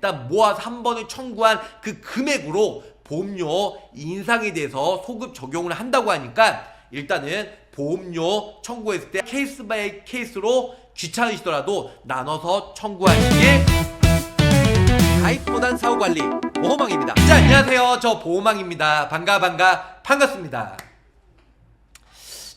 일단 모아서 한 번에 청구한 그 금액으로 보험료 인상에 대해서 소급 적용을 한다고 하니까 일단은 보험료 청구했을 때 케이스 바이 케이스로 귀찮으시더라도 나눠서 청구하시길. 가입보단 사후관리 보험왕입니다. 자, 안녕하세요. 저 보험왕입니다. 반갑습니다.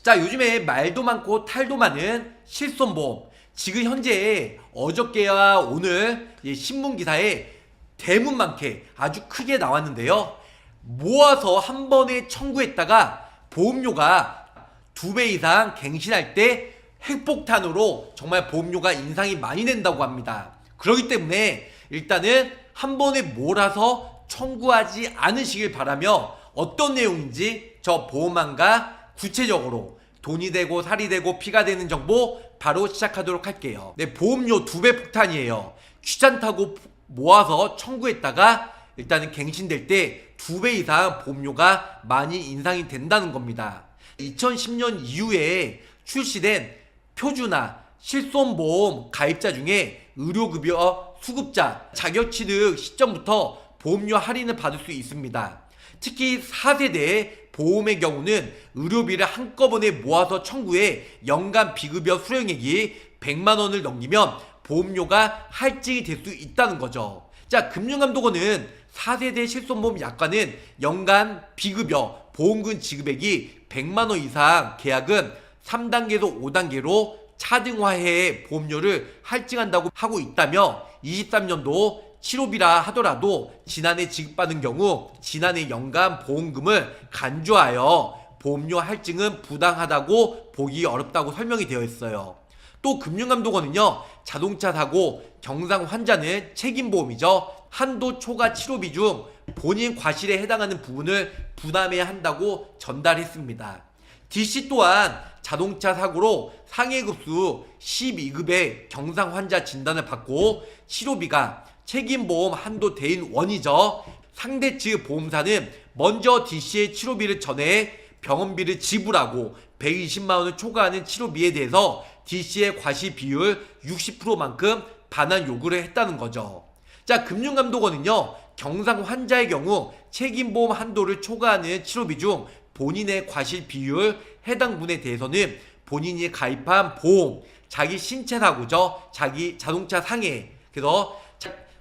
자, 요즘에 말도 많고 탈도 많은 실손보험. 지금 현재 어저께와 오늘 신문 기사에 대문만케 아주 크게 나왔는데요. 모아서 한 번에 청구했다가 보험료가 2배 이상 갱신할 때 핵폭탄으로 정말 보험료가 인상이 많이 된다고 합니다. 그렇기 때문에 일단은 한 번에 몰아서 청구하지 않으시길 바라며, 어떤 내용인지 저 보험왕과 구체적으로 돈이 되고 살이 되고 피가 되는 정보 바로 시작하도록 할게요. 네, 보험료 2배 폭탄이에요. 귀찮다고 모아서 청구했다가 일단은 갱신될 때 2배 이상 보험료가 많이 인상이 된다는 겁니다. 2010년 이후에 출시된 표준화 실손보험 가입자 중에 의료급여 수급자 자격취득 시점부터 보험료 할인을 받을 수 있습니다. 특히 4세대 보험의 경우는 의료비를 한꺼번에 모아서 청구해 연간 비급여 수령액이 100만원을 넘기면 보험료가 할증이 될 수 있다는 거죠. 자, 금융감독원은 4세대 실손보험 약관은 연간 비급여 보험금 지급액이 100만원 이상 계약은 3단계에서 5단계로 차등화해 보험료를 할증한다고 하고 있다며, 23년도 치료비라 하더라도 지난해 지급받은 경우 지난해 연간 보험금을 간주하여 보험료 할증은 부당하다고 보기 어렵다고 설명이 되어 있어요. 또 금융감독원은요, 자동차 사고 경상 환자는 책임보험이죠. 한도 초과 치료비 중 본인 과실에 해당하는 부분을 부담해야 한다고 전달했습니다. DC 또한 자동차 사고로 상해급수 12급의 경상 환자 진단을 받고 치료비가 책임보험 한도 대인 원이죠. 상대 측 보험사는 먼저 DC의 치료비를 전해 병원비를 지불하고 120만원을 초과하는 치료비에 대해서 DC의 과실 비율 60%만큼 반환 요구를 했다는 거죠. 자, 금융감독원은요, 경상 환자의 경우 책임보험 한도를 초과하는 치료비 중 본인의 과실 비율 해당 분에 대해서는 본인이 가입한 보험, 자기 신체 사고죠, 자기 자동차 상해, 그래서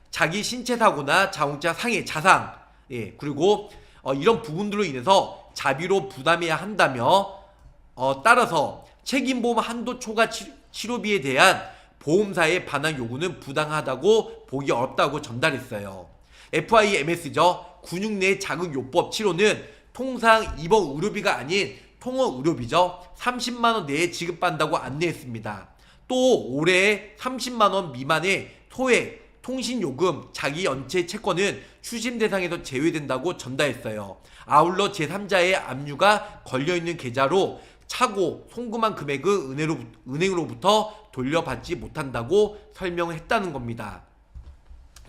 자기 신체 사고나 자동차 상해 자상, 그리고 이런 부분들로 인해서 자비로 부담해야 한다며, 따라서 책임보험 한도 초과 치료비에 대한 보험사의 반환 요구는 부당하다고 보기 어렵다고 전달했어요. FIMS죠. 근육 내 자극요법 치료는 통상 입원 의료비가 아닌 통원 의료비죠. 30만원 내에 지급한다고 안내했습니다. 또 올해 30만원 미만의 소액 통신요금 자기 연체 채권은 추심 대상에서 제외된다고 전달했어요. 아울러 제3자의 압류가 걸려있는 계좌로 차고 송금한 금액은 은행으로부터 돌려받지 못한다고 설명을 했다는 겁니다.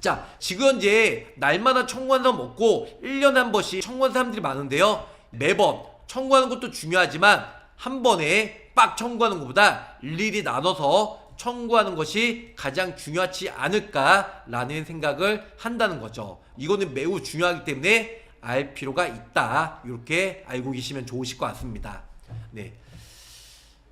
자, 지금 현재 날마다 청구하는 사람 없고 1년에 한 번씩 청구하는 사람들이 많은데요. 매번 청구하는 것도 중요하지만 한 번에 빡 청구하는 것보다 일일이 나눠서 청구하는 것이 가장 중요하지 않을까라는 생각을 한다는 거죠. 이거는 매우 중요하기 때문에 알 필요가 있다. 이렇게 알고 계시면 좋으실 것 같습니다. 네.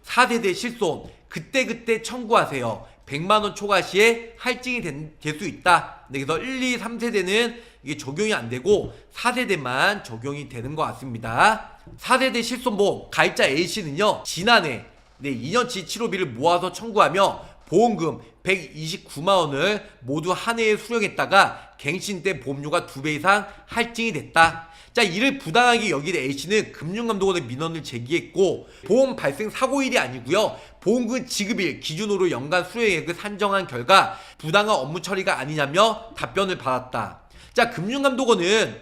4세대 실손 그때 청구하세요. 100만원 초과 시에 할증이 될 수 있다. 네, 그래서 1, 2, 3세대는 이게 적용이 안 되고 4세대만 적용이 되는 것 같습니다. 4세대 실손보험 가입자 A씨는요, 지난해 2년치 치료비를 모아서 청구하며 보험금 129만원을 모두 한 해에 수령했다가 갱신 때 보험료가 2배 이상 할증이 됐다. 자, 이를 부당하게 여기는 A씨는 금융감독원에 민원을 제기했고, 보험 발생 사고일이 아니고요, 보험금 지급일 기준으로 연간 수령액을 산정한 결과 부당한 업무 처리가 아니냐며 답변을 받았다. 자, 금융감독원은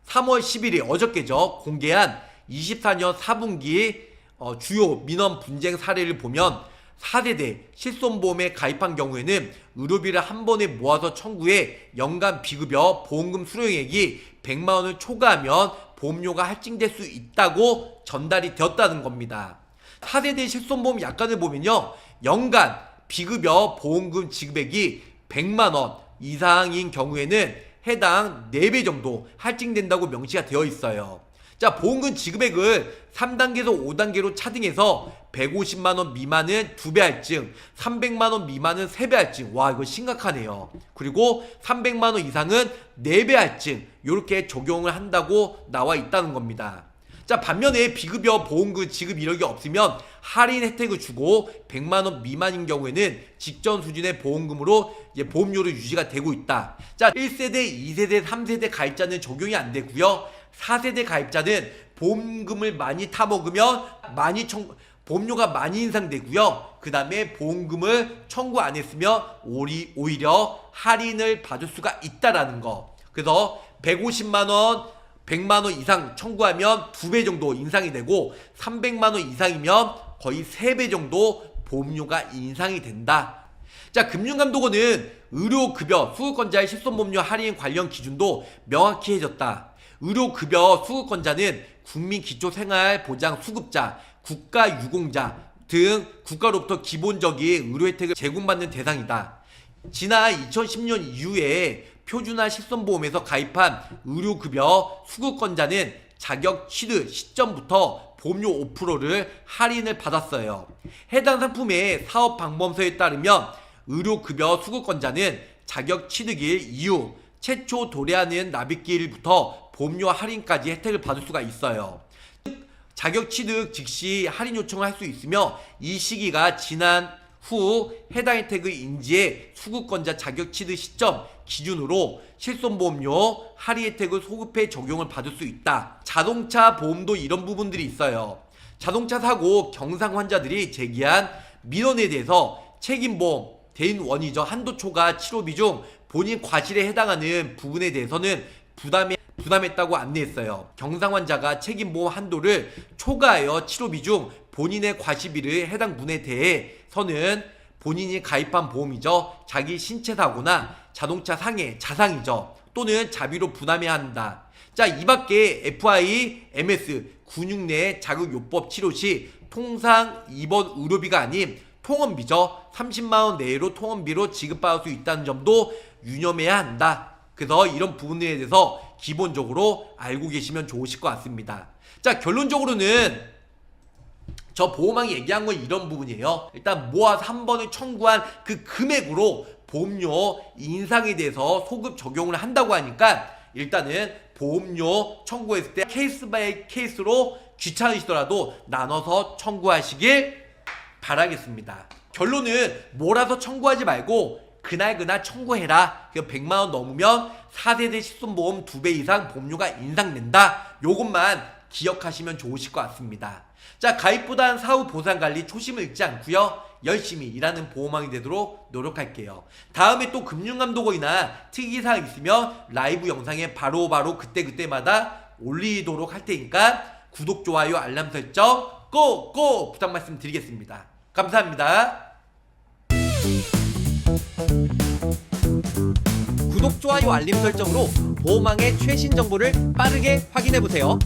3월 11일 어저께죠, 공개한 24년 4분기 주요 민원 분쟁 사례를 보면 4세대 실손보험에 가입한 경우에는 의료비를 한 번에 모아서 청구해 연간 비급여 보험금 수령액이 100만원을 초과하면 보험료가 할증될 수 있다고 전달이 되었다는 겁니다. 4세대 실손보험 약관을 보면요, 연간 비급여 보험금 지급액이 100만원 이상인 경우에는 해당 4배 정도 할증된다고 명시가 되어 있어요. 자, 보험금 지급액을 3단계에서 5단계로 차등해서 150만원 미만은 2배 할증, 300만원 미만은 3배 할증. 와, 이거 심각하네요. 그리고 300만원 이상은 4배 할증, 이렇게 적용을 한다고 나와 있다는 겁니다. 자, 반면에 비급여 보험금 지급 이력이 없으면 할인 혜택을 주고 100만원 미만인 경우에는 직전 수준의 보험금으로 이제 보험료로 유지가 되고 있다. 자, 1세대, 2세대, 3세대 가입자는 적용이 안 되고요. 4세대 가입자는 보험금을 많이 타먹으면 보험료가 많이 인상되고요. 그 다음에 보험금을 청구 안 했으면 오히려 할인을 받을 수가 있다라는 거. 그래서 150만원 100만원 이상 청구하면 2배 정도 인상이 되고 300만원 이상이면 거의 3배 정도 보험료가 인상이 된다. 자, 금융감독원은 의료급여 수급권자의 실손보험료 할인 관련 기준도 명확히 해줬다. 의료급여 수급권자는 국민기초생활보장 수급자, 국가유공자 등 국가로부터 기본적인 의료 혜택을 제공받는 대상이다. 지난 2010년 이후에 표준화 실손보험에서 가입한 의료급여 수급권자는 자격 취득 시점부터 보험료 5%를 할인을 받았어요. 해당 상품의 사업방법서에 따르면 의료급여 수급권자는 자격 취득일 이후 최초 도래하는 납입기일부터 보험료 할인까지 혜택을 받을 수가 있어요. 자격 취득 즉시 할인 요청을 할 수 있으며 이 시기가 지난 후 해당 혜택을 인지해 수급권자 자격 취득 시점 기준으로 실손보험료 할인 혜택을 소급해 적용을 받을 수 있다. 자동차 보험도 이런 부분들이 있어요. 자동차 사고 경상 환자들이 제기한 민원에 대해서 책임보험 대인 원이죠. 한도 초과 치료비 중 본인 과실에 해당하는 부분에 대해서는 부담했다고 안내했어요. 경상 환자가 책임보험 한도를 초과하여 치료비 중 본인의 과실비를 해당 분에 대해서는 본인이 가입한 보험이죠. 자기 신체 사고나 자동차 상해, 자상이죠. 또는 자비로 부담해야 한다. 자, 이 밖에 FI, MS, 근육 내 자극요법 치료 시 통상 입원 의료비가 아닌 통원비죠. 30만원 내로 통원비로 지급받을 수 있다는 점도 유념해야 한다. 그래서 이런 부분에 대해서 기본적으로 알고 계시면 좋으실 것 같습니다. 자, 결론적으로는 저 보험왕이 얘기한 건 이런 부분이에요. 일단 모아서 한 번에 청구한 그 금액으로 보험료 인상에 대해서 소급 적용을 한다고 하니까 일단은 보험료 청구했을 때 케이스 바이 케이스로 귀찮으시더라도 나눠서 청구하시길 바라겠습니다. 결론은 몰아서 청구하지 말고 그날 청구해라. 100만원 넘으면 4세대 실손보험 2배 이상 보험료가 인상된다. 요것만 기억하시면 좋으실 것 같습니다. 자, 가입보단 사후 보상관리 초심을 잃지 않고요, 열심히 일하는 보험왕이 되도록 노력할게요. 다음에 또 금융감독원이나 특이사항 있으면 라이브 영상에 바로바로 그때그때마다 올리도록 할 테니까 구독, 좋아요, 알람 설정 꼭 부탁 말씀드리겠습니다. 감사합니다. 구독, 좋아요, 알림 설정으로 보험왕의 최신 정보를 빠르게 확인해보세요.